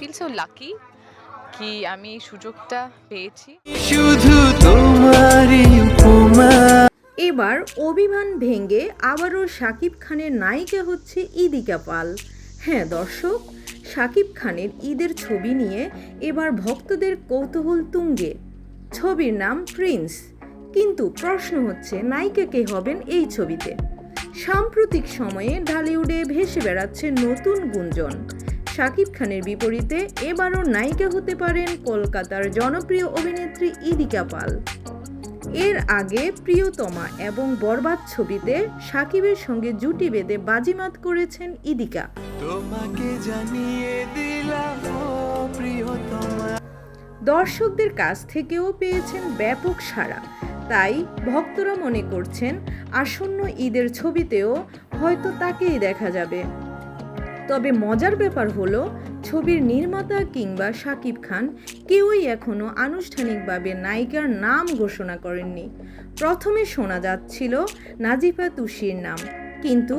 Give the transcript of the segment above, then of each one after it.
Feel so lucky কি আমি এই সুযোগটা পেয়েছি। শুধু তোমারই উপমা। এবার অভিমান ভেঙে আবারও শাকিব খানের নায়িকা হচ্ছে ইদিকা পাল। হ্যাঁ দর্শক, শাকিব খানের ঈদের ছবি নিয়ে এবার ভক্তদের কৌতূহল তুঙ্গে। ছবির নাম প্রিন্স, কিন্তু প্রশ্ন হচ্ছে নায়িকা কে হবেন এই ছবিতে। সাম্প্রতিক সময়ে ঢালিউডে ভেসে বেড়াচ্ছে নতুন গুঞ্জন, শাকিব খানের বিপরীতে এবারও নায়িকা হতে পারেন কলকাতার জনপ্রিয় অভিনেত্রী ইদিকা পাল। এর আগে প্রিয়তমা এবং বরবাদ ছবিতে শাকিবের সঙ্গে জুটি বেঁধে বাজিমাত করেছেন ইদিকা। তোমাকে জানিয়ে দিলাম ও প্রিয়তমা। দর্শকদের কাছ থেকেও পেয়েছেন ব্যাপক সাড়া, তাই ভক্তরা মনে করছেন আসন্ন ঈদের ছবিতেও হয়তো তাকেই দেখা যাবে। তবে মজার ব্যাপার হলো, ছবির নির্মাতা কিংবা শাকিব খান কেউই এখনও আনুষ্ঠানিকভাবে নায়িকার নাম ঘোষণা করেননি। প্রথমে শোনা যাচ্ছিল নাজিফা তুষির নাম, কিন্তু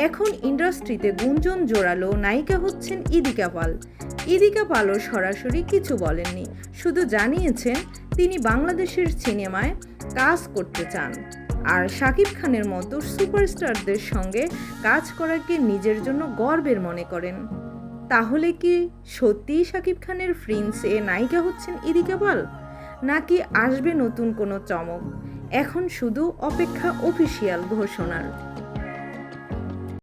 এখন ইন্ডাস্ট্রিতে গুঞ্জন জোরালো নায়িকা হচ্ছেন ইদিকা পাল। ইদিকা পালও সরাসরি কিছু বলেননি, শুধু জানিয়েছেন তিনি বাংলাদেশের সিনেমায় কাজ করতে চান আর শাকিব খানের মতো সুপারস্টারদের সঙ্গে কাজ করাকে নিজের জন্য গর্বের মনে করেন। তাহলে কি সত্যিই শাকিব খানের প্রিন্স-এ নায়িকা হচ্ছেন ইদিকা পাল, নাকি আসবে নতুন কোনো চমক? এখন শুধু অপেক্ষা অফিসিয়াল ঘোষণার।